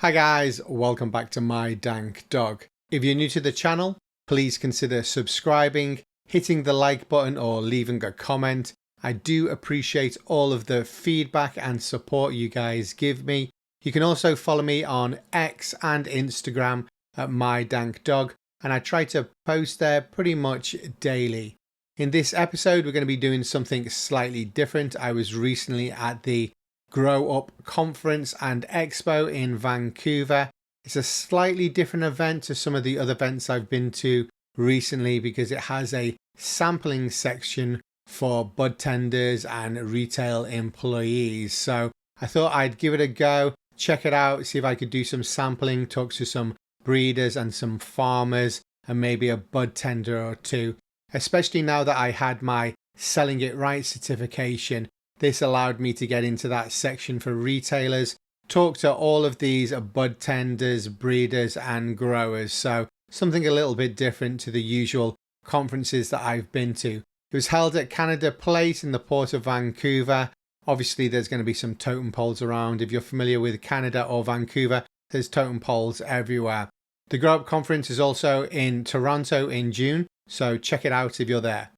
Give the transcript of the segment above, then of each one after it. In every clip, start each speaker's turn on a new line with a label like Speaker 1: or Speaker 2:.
Speaker 1: Hi guys, welcome back to MyDankDog. If you're new to the channel, please consider subscribing, hitting the like button or leaving a comment. I do appreciate all of the feedback and support you guys give me. You can also follow me on X and Instagram at MyDankDog, and I try to post there pretty much daily. In this episode, we're going to be doing something slightly different. I was recently at the Grow Up Conference and Expo in Vancouver. It's a slightly different event to some of the other events I've been to recently because it has a sampling section for bud tenders and retail employees. So I thought I'd give it a go, check it out, see if I could do some sampling, talk to some breeders and some farmers and maybe a bud tender or two. Especially now that I had my Selling It Right certification, this allowed me to get into that section for retailers, talk to all of these bud tenders, breeders and growers. So something a little bit different to the usual conferences that I've been to. It was held at Canada Place in the Port of Vancouver. Obviously there's going to be some totem poles around. If you're familiar with Canada or Vancouver, there's totem poles everywhere. The Grow Up Conference is also in Toronto in June, so check it out if you're there.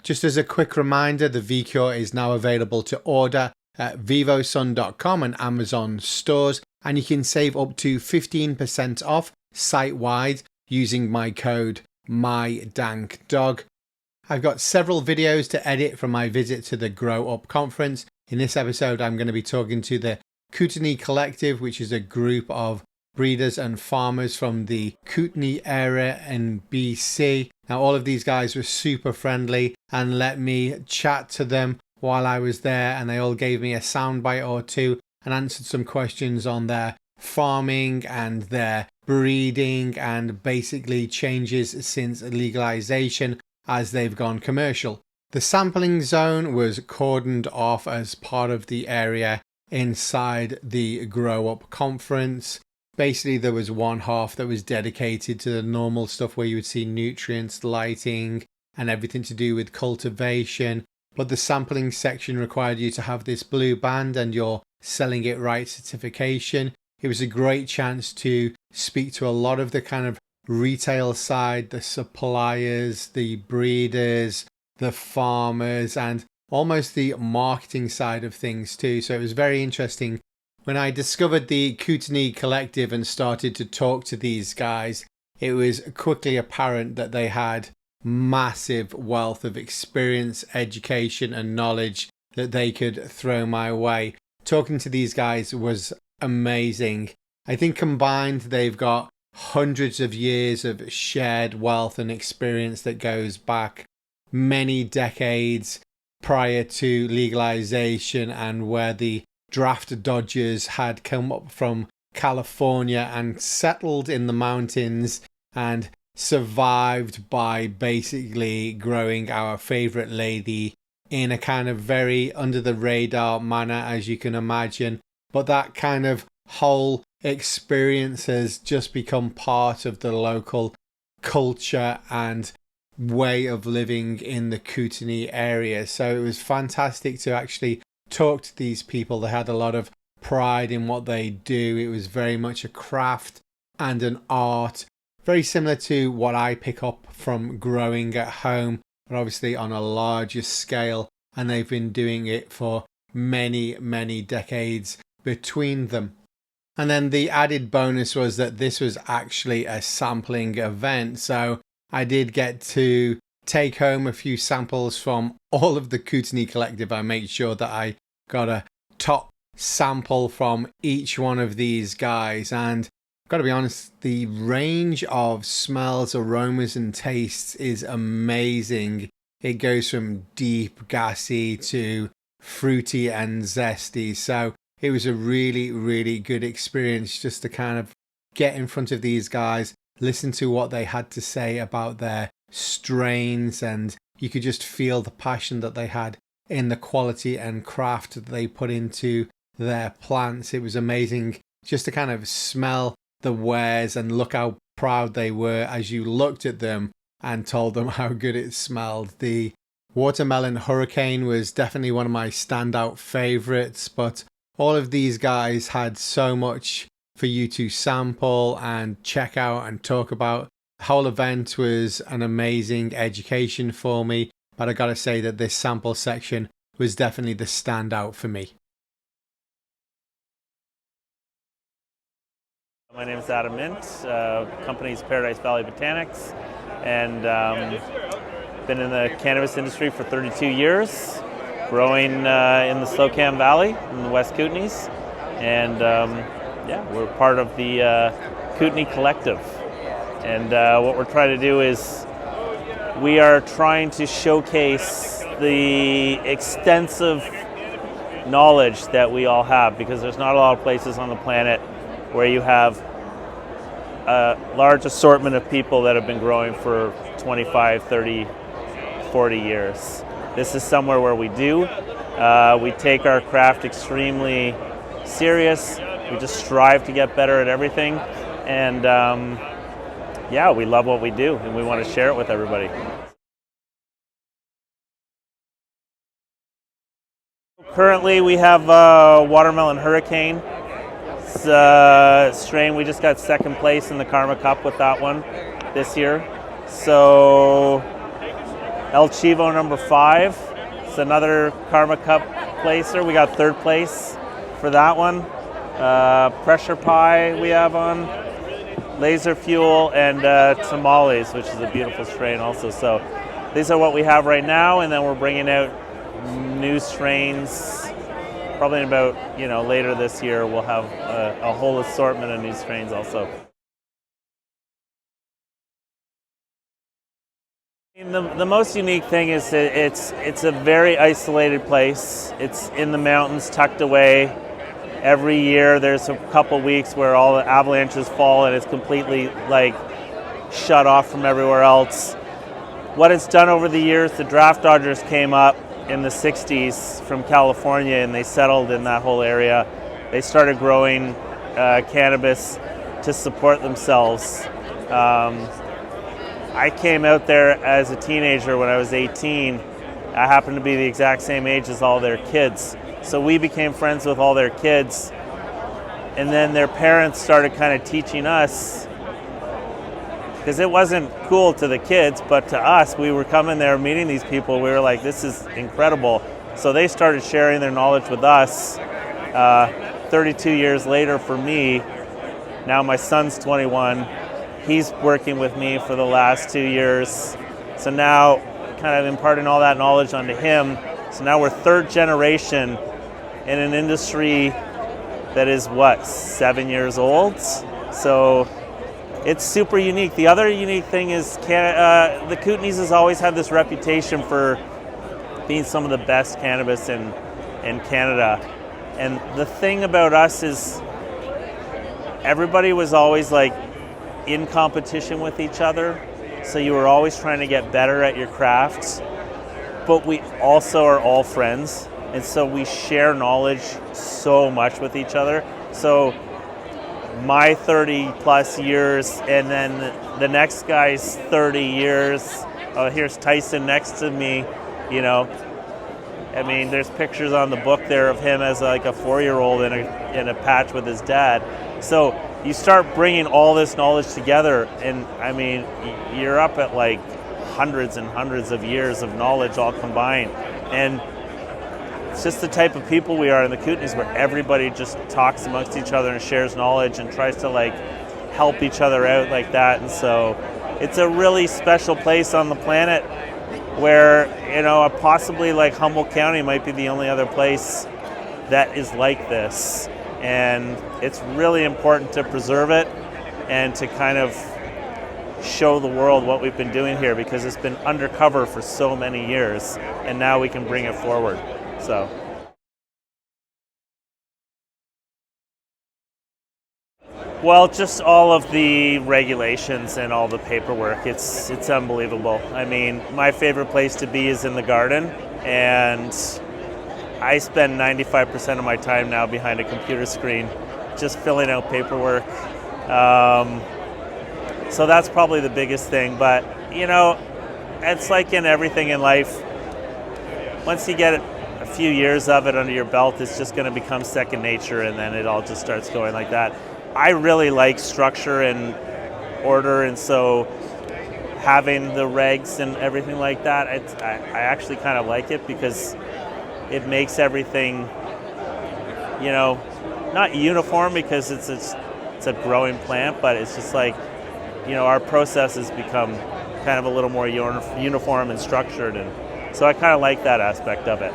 Speaker 1: Just as a quick reminder, the VCure is now available to order at Vivosun.com and Amazon stores, and you can save up to 15% off site-wide using my code MyDankDog. I've got several videos to edit from my visit to the Grow Up conference. In this episode, I'm going to be talking to the Kootenay Collective, which is a group of breeders and farmers from the Kootenay area in BC. Now, all of these guys were super friendly and let me chat to them while I was there, and they all gave me a soundbite or two and answered some questions on their farming and their breeding and basically changes since legalization as they've gone commercial. The sampling zone was cordoned off as part of the area inside the Grow Up conference. Basically, there was one half that was dedicated to the normal stuff where you would see nutrients, lighting, and everything to do with cultivation. But the sampling section required you to have this blue band and your Selling It Right certification. It was a great chance to speak to a lot of the kind of retail side, the suppliers, the breeders, the farmers, and almost the marketing side of things too. So it was very interesting. When I discovered the Kootenay Collective and started to talk to these guys, it was quickly apparent that they had massive wealth of experience, education and knowledge that they could throw my way. Talking to these guys was amazing. I think combined they've got hundreds of years of shared wealth and experience that goes back many decades prior to legalization, and where the draft dodgers had come up from California and settled in the mountains and survived by basically growing our favorite lady in a kind of very under the radar manner, as you can imagine. But that kind of whole experience has just become part of the local culture and way of living in the Kootenay area. So it was fantastic to actually talk to these people. They had a lot of pride in what they do. It was very much a craft and an art, very similar to what I pick up from growing at home, but obviously on a larger scale. And they've been doing it for many, many decades between them. And then the added bonus was that this was actually a sampling event. So I did get to take home a few samples from all of the Kootenay Collective. I made sure that I got a top sample from each one of these guys, and I've got to be honest, the range of smells, aromas and tastes is amazing. It goes from deep gassy to fruity and zesty. So it was a really, really good experience just to kind of get in front of these guys, listen to what they had to say about their strains, and you could just feel the passion that they had in the quality and craft that they put into their plants. It was amazing just to kind of smell the wares and look how proud they were as you looked at them and told them how good it smelled. The Watermelon Hurricane was definitely one of my standout favorites, but all of these guys had so much for you to sample and check out and talk about. The whole event was an amazing education for me, but I gotta say that this sample section was definitely the standout for me.
Speaker 2: My name is Adam Mintz, company's Paradise Valley Botanics, and been in the cannabis industry for 32 years, growing in the Slocan Valley in the West Kootenays, and we're part of the Kootenay Collective. And what we're trying to do is we are trying to showcase the extensive knowledge that we all have, because there's not a lot of places on the planet where you have a large assortment of people that have been growing for 25, 30, 40 years. This is somewhere where we do. We take our craft extremely serious. We just strive to get better at everything. And we love what we do, and we want to share it with everybody. Currently we have Watermelon Hurricane. It's a strain. We just got second place in the Karma Cup with that one this year. So El Chivo number 5. It's another Karma Cup placer. We got third place for that one. Pressure Pie we have on. Laser Fuel and Tamales, which is a beautiful strain also. So these are what we have right now, and then we're bringing out new strains. Probably in about, later this year, we'll have a whole assortment of new strains also. The most unique thing is that it's a very isolated place. It's in the mountains, tucked away. Every year there's a couple weeks where all the avalanches fall and it's completely shut off from everywhere else. What it's done over the years, the draft dodgers came up in the 60s from California, and they settled in that whole area. They started growing cannabis to support themselves. I came out there as a teenager when I was 18. I happened to be the exact same age as all their kids. So we became friends with all their kids. And then their parents started kind of teaching us, because it wasn't cool to the kids, but to us, we were coming there, meeting these people. We were like, this is incredible. So they started sharing their knowledge with us. 32 years later for me, now my son's 21. He's working with me for the last 2 years. So now kind of imparting all that knowledge onto him. So now we're third generation in an industry that is 7 years old. So it's super unique. The other unique thing is the Kootenays has always had this reputation for being some of the best cannabis in Canada. And the thing about us is everybody was always in competition with each other. So you were always trying to get better at your crafts. But we also are all friends. And so we share knowledge so much with each other. So my 30 plus years, and then the next guy's 30 years. Oh, here's Tyson next to me, I mean, there's pictures on the book there of him as a 4-year-old in a patch with his dad. So you start bringing all this knowledge together, and I mean, you're up at hundreds and hundreds of years of knowledge all combined. And it's just the type of people we are in the Kootenays, where everybody just talks amongst each other and shares knowledge and tries to help each other out like that. And so it's a really special place on the planet where, possibly Humboldt County might be the only other place that is like this. And it's really important to preserve it and to kind of show the world what we've been doing here, because it's been undercover for so many years, and now we can bring it forward. So. Well, just all of the regulations and all the paperwork, it's unbelievable. I mean, my favorite place to be is in the garden, and I spend 95% of my time now behind a computer screen just filling out paperwork. So that's probably the biggest thing, but it's like in everything in life, once you get a few years of it under your belt, it's just going to become second nature, and then it all just starts going like that. I really like structure and order, and so having the regs and everything like that, I actually kind of like it because it makes everything, you know, not uniform because it's a growing plant, but it's just like, you know, our process has become kind of a little more uniform and structured, and so I kind of like that aspect of it.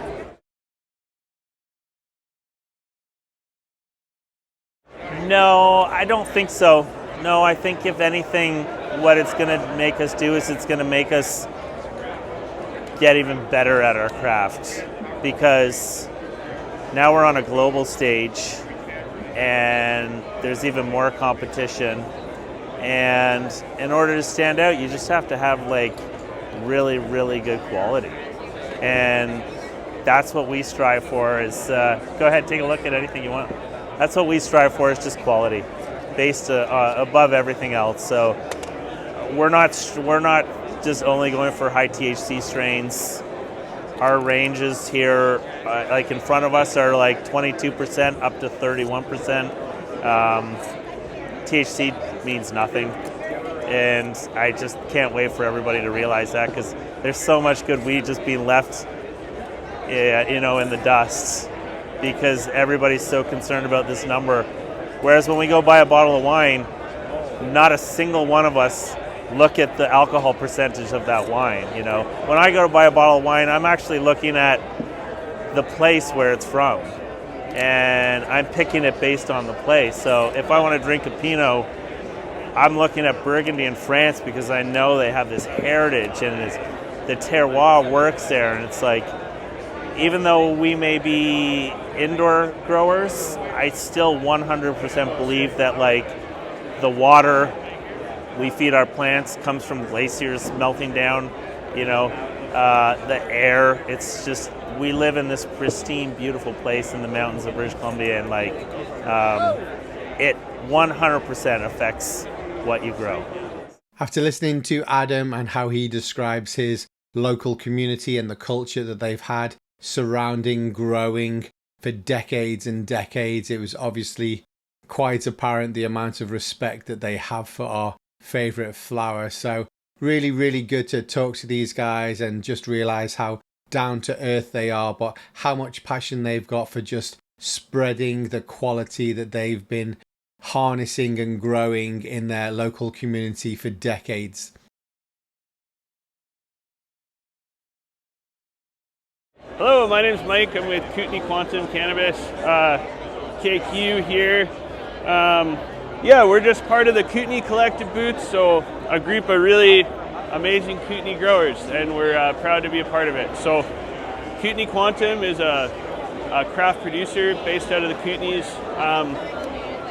Speaker 2: No, I don't think so. No, I think if anything, what it's going to make us do is it's going to make us get even better at our craft, because now we're on a global stage and there's even more competition, and in order to stand out, you just have to have like really, really good quality, and that's what we strive for. Is go ahead, take a look at anything you want. That's what we strive for, is just quality, based above everything else. So we're not just only going for high THC strains. Our ranges here, like in front of us, are like 22% up to 31%. THC means nothing, and I just can't wait for everybody to realize that, because there's so much good weed just being left, you know, in the dust, because everybody's so concerned about this number. Whereas when we go buy a bottle of wine, not a single one of us look at the alcohol percentage of that wine. You know, when I go to buy a bottle of wine, I'm actually looking at the place where it's from, and I'm picking it based on the place. So if I want to drink a Pinot, I'm looking at Burgundy in France, because I know they have this heritage and the terroir works there. And it's like, even though we may be indoor growers, I still 100% believe that like the water we feed our plants comes from glaciers melting down, you know, the air. It's just, we live in this pristine, beautiful place in the mountains of British Columbia, and like it 100% affects what you grow.
Speaker 1: After listening to Adam and how he describes his local community and the culture that they've had surrounding growing for decades and decades, it was obviously quite apparent the amount of respect that they have for our favorite flower. So really, really good to talk to these guys and just realize how down to earth they are, but how much passion they've got for just spreading the quality that they've been harnessing and growing in their local community for decades.
Speaker 3: Hello, my name's Mike. I'm with Kootenay Quantum Cannabis, KQ here. Yeah, we're just part of the Kootenay Collective booth, so a group of really amazing Kootenay growers, and we're proud to be a part of it. So Kootenay Quantum is a craft producer based out of the Kootenays.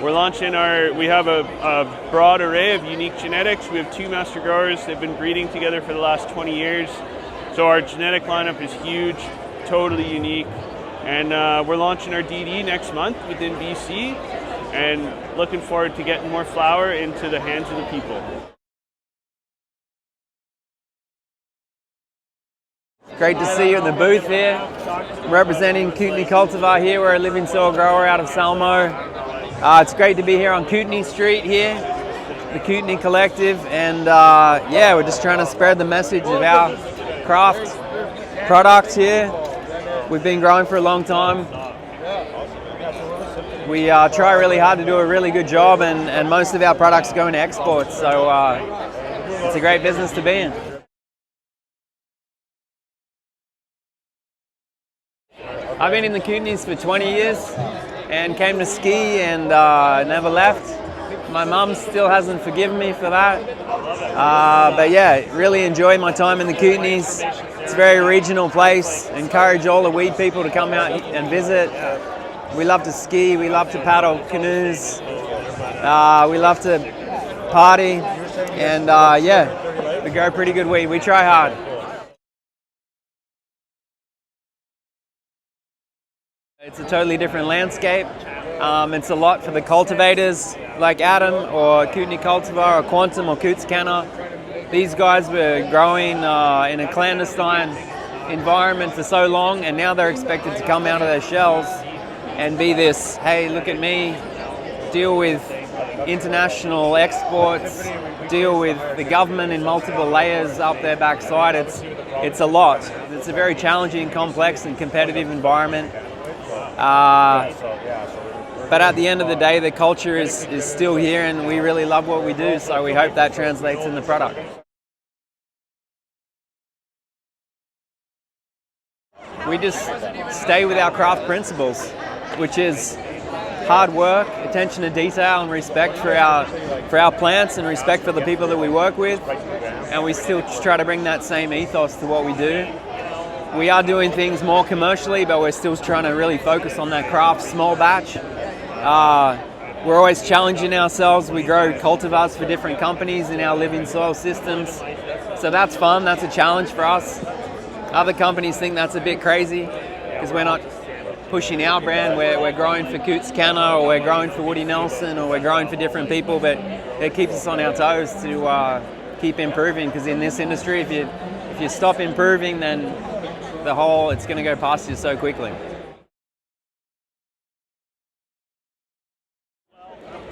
Speaker 3: We're launching we have a broad array of unique genetics. We have 2 master growers. They've been breeding together for the last 20 years. So our genetic lineup is huge, totally unique. And we're launching our DD next month within BC, and looking forward to getting more flower into the hands of the people.
Speaker 4: Great to see you in the booth here. I'm representing Kootenay Cultivar here. We're a living soil grower out of Salmo. It's great to be here on Kootenay Street here, the Kootenay Collective, and yeah, we're just trying to spread the message of our craft product here. We've been growing for a long time. We try really hard to do a really good job, and most of our products go into exports, so it's a great business to be in. I've been in the Kootenays for 20 years and came to ski and never left. My mum still hasn't forgiven me for that. But yeah, really enjoy my time in the Kootenays. It's a very regional place. Encourage all the weed people to come out and visit. We love to ski, we love to paddle canoes, we love to party, and yeah, we grow pretty good weed. We try hard. It's a totally different landscape. It's a lot for the cultivators like Adam or Kootenay Cultivar or Quantum or Coots Canna. These guys were growing in a clandestine environment for so long, and now they're expected to come out of their shells and be this, hey, look at me, deal with international exports, deal with the government in multiple layers up their backside. It's a lot. It's a very challenging, complex, and competitive environment. But at the end of the day, the culture is still here, and we really love what we do, so we hope that translates in the product. We just stay with our craft principles, which is hard work, attention to detail, and respect for our plants and respect for the people that we work with. And we still try to bring that same ethos to what we do. We are doing things more commercially, but we're still trying to really focus on that craft small batch. We're always challenging ourselves. We grow cultivars for different companies in our living soil systems. So that's fun, that's a challenge for us. Other companies think that's a bit crazy because we're not pushing our brand. We're growing for Coots Canna, or we're growing for Woody Nelson, or we're growing for different people, but it keeps us on our toes to keep improving, because in this industry, if you stop improving, then it's going to go past you so quickly.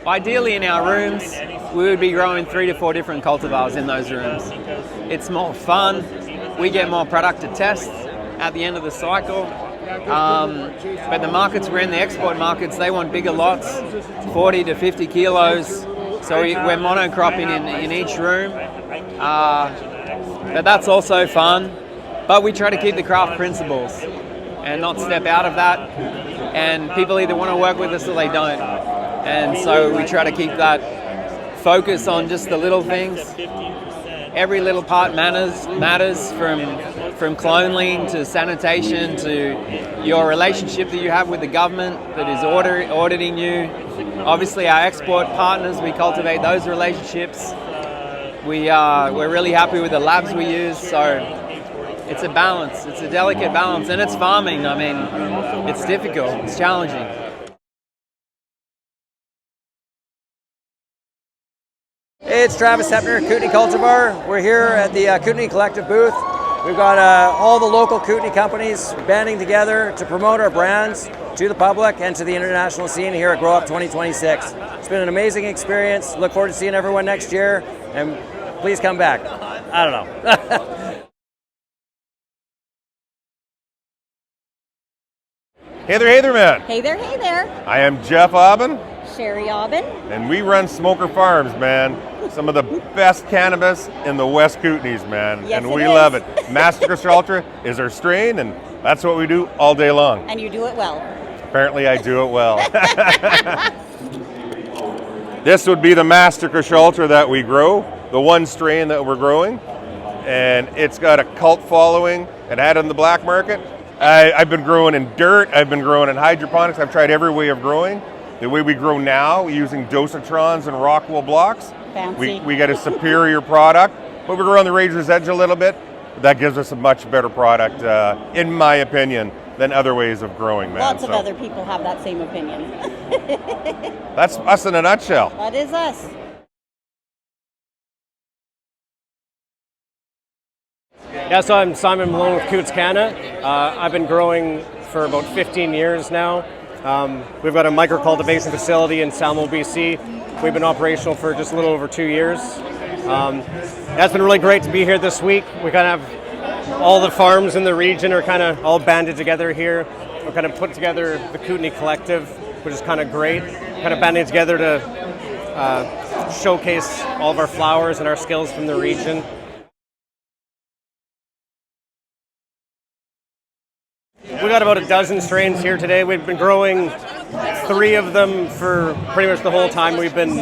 Speaker 4: Ideally in our rooms, we would be growing 3 to 4 different cultivars in those rooms. It's more fun. We get more product to test at the end of the cycle. But the markets we're in, the export markets, they want bigger lots, 40 to 50 kilos. So we're monocropping in each room. But that's also fun. But we try to keep the craft principles and not step out of that. And people either want to work with us or they don't. And so we try to keep that focus on just the little things. Every little part matters from cloning to sanitation to your relationship that you have with the government that is auditing you. Obviously our export partners, we cultivate those relationships. We're really happy with the labs we use, so it's a balance. It's a delicate balance, and it's farming. I mean, it's difficult, it's challenging.
Speaker 5: Hey, it's Travis Hepner, Kootenay Cultivar. We're here at the Kootenay Collective booth. We've got all the local Kootenay companies banding together to promote our brands to the public and to the international scene here at Grow Up 2026. It's been an amazing experience. Look forward to seeing everyone next year, and please come back. I don't know.
Speaker 6: Hey there, man.
Speaker 7: Hey there, hey there.
Speaker 6: I am Jeff Aubin.
Speaker 7: Sherry Aubin.
Speaker 6: And we run Smoker Farms, man. Some of the best cannabis in the West Kootenays, man.
Speaker 7: Yes,
Speaker 6: and we love it. Master Crystal Ultra is our strain, and that's what we do all day long.
Speaker 7: And you do it well.
Speaker 6: Apparently I do it well. This would be the Master Crystal Ultra that we grow, the one strain that we're growing. And it's got a cult following. It had it in the black market. I've been growing in dirt. I've been growing in hydroponics. I've tried every way of growing. The way we grow now, using dosatrons and Rockwool blocks,
Speaker 7: Fancy.
Speaker 6: we get a superior product, but we grow on the razor's edge a little bit. That gives us a much better product, in my opinion, than other ways of growing, man.
Speaker 7: Lots of other people have that same opinion.
Speaker 6: That's us in a nutshell.
Speaker 7: That is us.
Speaker 8: Yeah, so I'm Simon Malone with Coots Canna. I've been growing for about 15 years now. We've got a micro cultivation facility in Salmo, BC. We've been operational for just a little over 2 years. That's been really great to be here this week. We kind of have all the farms in the region are kind of all banded together here. We're kind of put together the Kootenay Collective, which is kind of great. Kind of banding together to showcase all of our flowers and our skills from the region. We got about a dozen strains here today. We've been growing 3 of them for pretty much the whole time we've been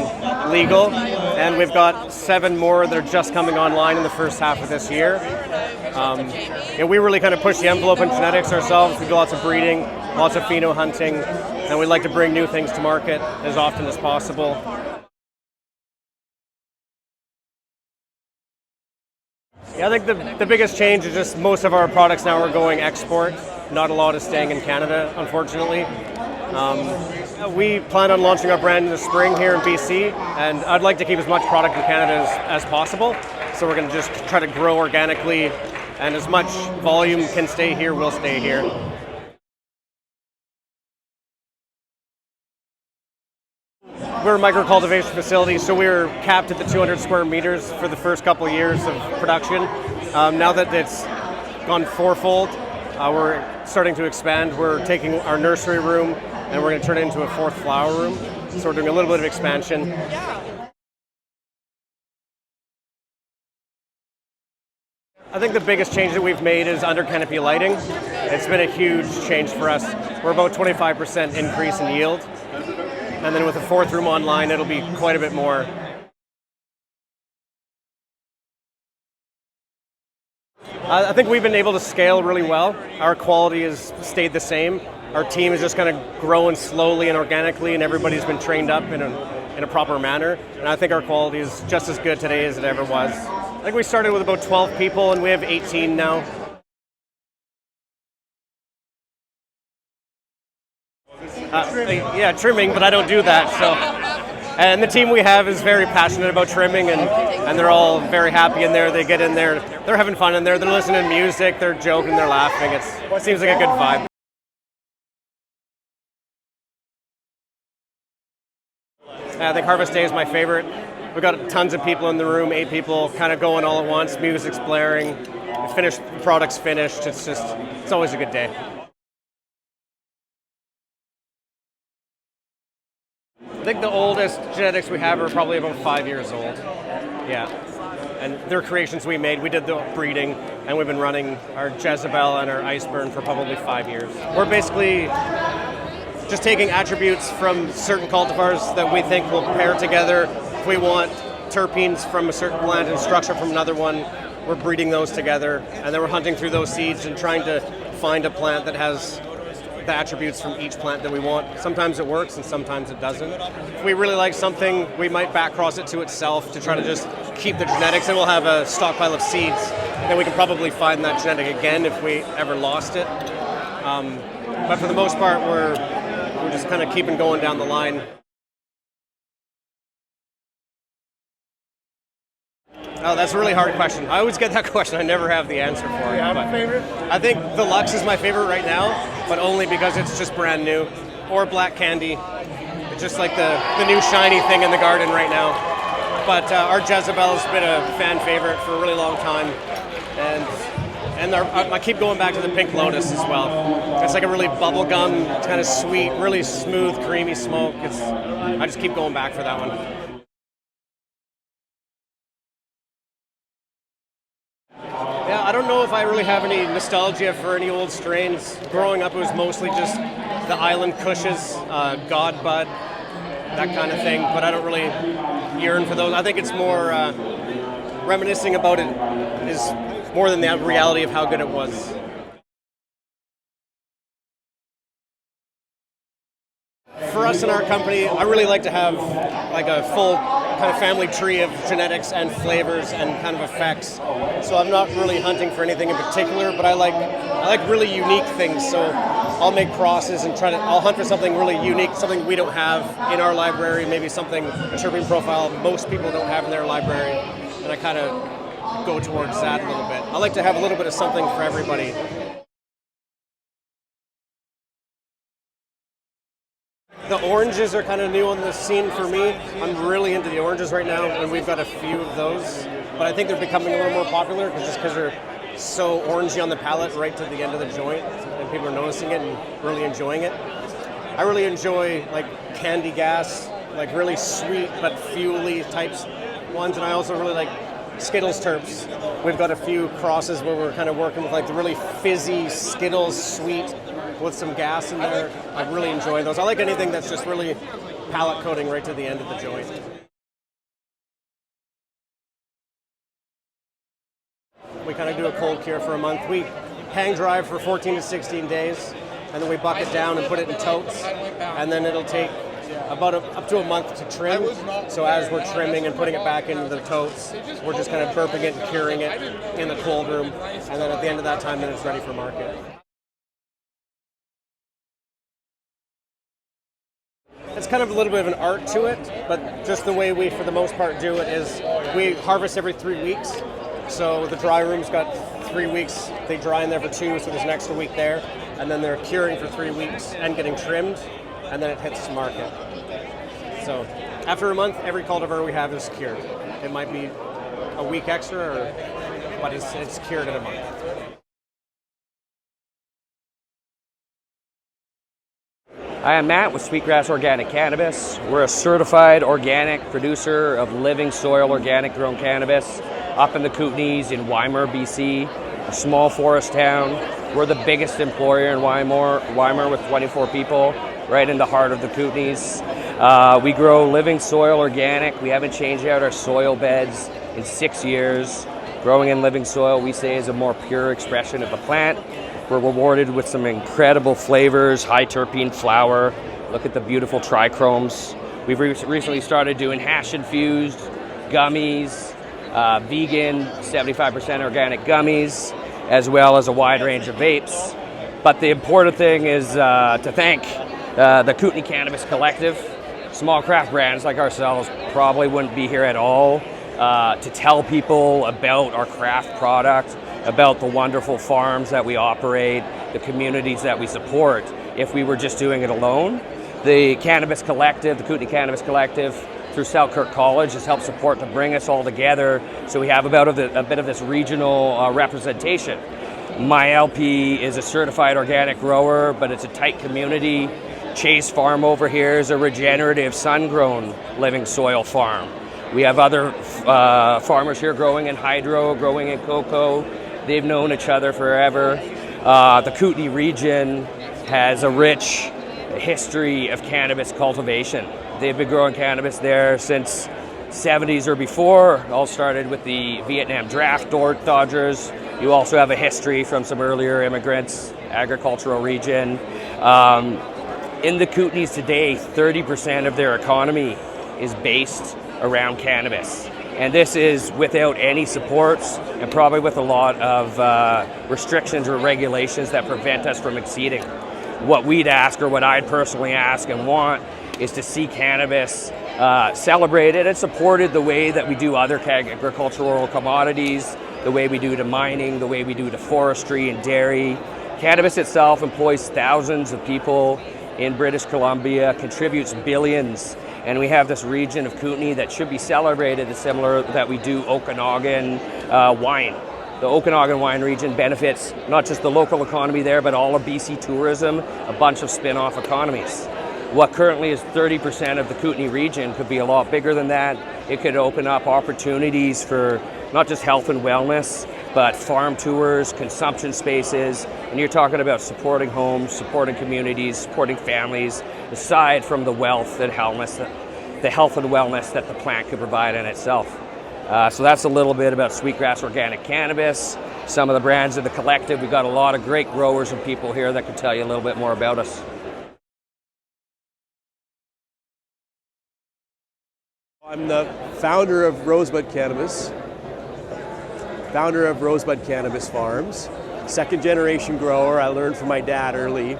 Speaker 8: legal, and we've got 7 more that are just coming online in the first half of this year. We really kind of push the envelope in genetics ourselves. We do lots of breeding, lots of pheno hunting, and we like to bring new things to market as often as possible. Yeah, I think the biggest change is just most of our products now are going export. Not a lot is staying in Canada, unfortunately. We plan on launching our brand in the spring here in BC, and I'd like to keep as much product in Canada as possible. So we're going to just try to grow organically and as much volume can stay here will stay here. We're a micro cultivation facility, so we're capped at the 200 square meters for the first couple of years of production. Now that it's gone fourfold, we're starting to expand. We're taking our nursery room and we're going to turn it into a fourth flower room. So we're doing a little bit of expansion. I think the biggest change that we've made is under canopy lighting. It's been a huge change for us. We're about 25% increase in yield. And then with the fourth room online, it'll be quite a bit more. I think we've been able to scale really well. Our quality has stayed the same. Our team is just kind of growing slowly and organically, and everybody's been trained up in a proper manner. And I think our quality is just as good today as it ever was. I think we started with about 12 people, and we have 18 now. Trimming, but I don't do that. So, and the team we have is very passionate about trimming, and they're all very happy in there. They get in there, they're having fun in there. They're listening to music, they're joking, they're laughing. It seems like a good vibe. I think Harvest Day is my favorite. We've got tons of people in the room, 8 people, kind of going all at once. Music's blaring, the product's finished. It's always a good day. I think the oldest genetics we have are probably about 5 years old. Yeah. And they're creations we made. We did the breeding, and we've been running our Jezebel and our Iceburn for probably 5 years. We're basically just taking attributes from certain cultivars that we think will pair together. If we want terpenes from a certain plant and structure from another one, we're breeding those together, and then we're hunting through those seeds and trying to find a plant that has the attributes from each plant that we want. Sometimes it works and sometimes it doesn't. If we really like something, we might back cross it to itself to try to just keep the genetics, and we'll have a stockpile of seeds. Then we can probably find that genetic again if we ever lost it. But for the most part, we're just kind of keeping going down the line. Oh, that's a really hard question. I always get that question. I never have the answer for it. Do you have a favorite? I think the Lux is my favorite right now, but only because it's just brand new. Or Black Candy. It's just like the new shiny thing in the garden right now. But our Jezebel has been a fan favorite for a really long time. And I keep going back to the Pink Lotus as well. It's like a really bubblegum, kind of sweet, really smooth, creamy smoke. I just keep going back for that one. Yeah, I don't know if I really have any nostalgia for any old strains. Growing up, it was mostly just the Island Kushes, God Bud, that kind of thing, but I don't really yearn for those. I think it's more reminiscing about it is more than the reality of how good it was. For us in our company, I really like to have like a full kind of family tree of genetics and flavors and kind of effects. So I'm not really hunting for anything in particular, but I like really unique things. So I'll make crosses and I'll hunt for something really unique, something we don't have in our library, maybe a terpene profile most people don't have in their library, and I kind of go towards that a little bit. I like to have a little bit of something for everybody. The oranges are kind of new on the scene for me. I'm really into the oranges right now, and we've got a few of those. But I think they're becoming a little more popular because they're so orangey on the palate right to the end of the joint, and people are noticing it and really enjoying it. I really enjoy like candy gas, like really sweet but fuely types ones, and I also really like Skittles terps. We've got a few crosses where we're kind of working with like the really fizzy Skittles sweet with some gas in there. I really enjoy those. I like anything that's just really palate coating right to the end of the joint. We kind of do a cold cure for a month. We hang dry for 14 to 16 days, and then we buck it down and put it in totes, and then it'll take about up to a month to trim. So as we're trimming and putting it back into the totes, we're just kind of burping it and curing it in the cold room, and then at the end of that time, then it's ready for market. It's kind of a little bit of an art to it, but just the way we, for the most part, do it is we harvest every 3 weeks. So the dry room's got 3 weeks. They dry in there for 2, so there's an extra week there. And then they're curing for 3 weeks and getting trimmed, and then it hits the market. So after a month, every cultivar we have is cured. It might be a week extra, but it's cured in a month.
Speaker 5: Hi, I'm Matt with Sweetgrass Organic Cannabis. We're a certified organic producer of living soil organic grown cannabis up in the Kootenays in Weimar, BC, a small forest town. We're the biggest employer in Weimar with 24 people, right in the heart of the Kootenays. We grow living soil organic. We haven't changed out our soil beds in 6 years. Growing in living soil, we say, is a more pure expression of the plant. We're rewarded with some incredible flavors, high terpene flower. Look at the beautiful trichromes. We've recently started doing hash infused gummies, vegan, 75% organic gummies, as well as a wide range of vapes. But the important thing is to thank the Kootenay Cannabis Collective. Small craft brands like ourselves probably wouldn't be here at all to tell people about our craft product, about the wonderful farms that we operate, the communities that we support, if we were just doing it alone. The Cannabis Collective, the Kootenay Cannabis Collective, through Selkirk College has helped support to bring us all together, so we have a bit of this regional representation. My LP is a certified organic grower, but it's a tight community. Chase Farm over here is a regenerative sun-grown living soil farm. We have other farmers here growing in hydro, growing in cocoa. They've known each other forever. The Kootenay region has a rich history of cannabis cultivation. They've been growing cannabis there since 70s or before. It all started with the Vietnam draft dodgers. You also have a history from some earlier immigrants, agricultural region. In the Kootenays today, 30% of their economy is based around cannabis. And this is without any supports and probably with a lot of restrictions or regulations that prevent us from exceeding. What we'd ask, or what I'd personally ask and want, is to see cannabis celebrated and supported the way that we do other agricultural commodities, the way we do to mining, the way we do to forestry and dairy. Cannabis itself employs thousands of people in British Columbia, contributes billions. And we have this region of Kootenay that should be celebrated, similar that we do Okanagan wine. The Okanagan wine region benefits not just the local economy there, but all of BC tourism, a bunch of spin-off economies. What currently is 30% of the Kootenay region could be a lot bigger than that. It could open up opportunities for not just health and wellness, but farm tours, consumption spaces, and you're talking about supporting homes, supporting communities, supporting families, aside from the wealth and the health and wellness that the plant could provide in itself. So that's a little bit about Sweetgrass Organic Cannabis, some of the brands of the collective. We've got a lot of great growers and people here that can tell you a little bit more about us.
Speaker 9: I'm the founder of Rosebud Cannabis, founder of Rosebud Cannabis Farms, second generation grower. I learned from my dad early.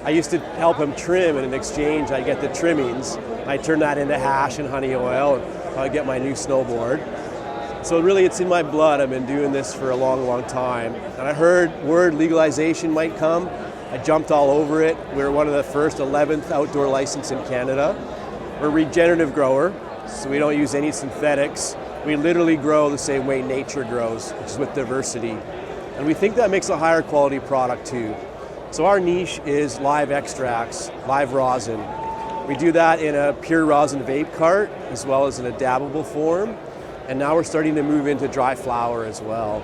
Speaker 9: I used to help him trim, and in exchange I'd get the trimmings. I'd turn that into hash and honey oil, and I'd get my new snowboard. So really it's in my blood. I've been doing this for a long, long time. And I heard word legalization might come. I jumped all over it. We're one of the first 11th outdoor license in Canada. We're a regenerative grower, so we don't use any synthetics. We literally grow the same way nature grows, which is with diversity. And we think that makes a higher quality product too. So our niche is live extracts, live rosin. We do that in a pure rosin vape cart, as well as in a dabbable form. And now we're starting to move into dry flower as well.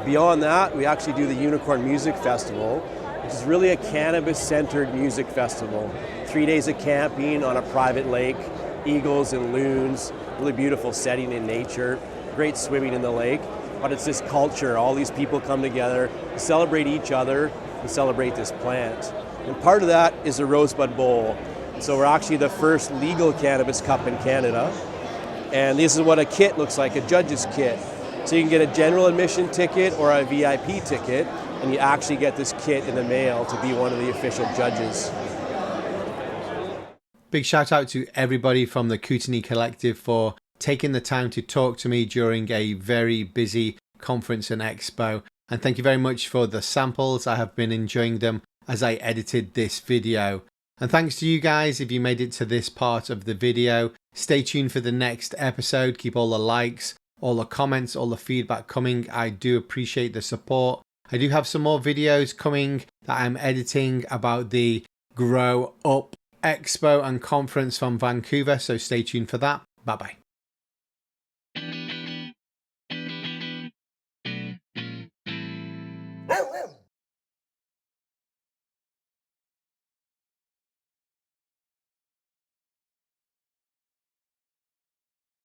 Speaker 9: Beyond that, we actually do the Unicorn Music Festival, which is really a cannabis-centered music festival. 3 days of camping on a private lake, eagles and loons, really beautiful setting in nature, great swimming in the lake. But it's this culture, all these people come together to celebrate each other and celebrate this plant. And part of that is a Rosebud Bowl. So we're actually the first legal cannabis cup in Canada. And this is what a kit looks like, a judge's kit. So you can get a general admission ticket or a VIP ticket, and you actually get this kit in the mail to be one of the official judges.
Speaker 1: Big shout out to everybody from the Kootenay Collective for taking the time to talk to me during a very busy conference and expo. And thank you very much for the samples. I have been enjoying them as I edited this video. And thanks to you guys if you made it to this part of the video. Stay tuned for the next episode. Keep all the likes, all the comments, all the feedback coming. I do appreciate the support. I do have some more videos coming that I'm editing about the Grow Up Expo and conference from Vancouver, so stay tuned for that. Bye bye.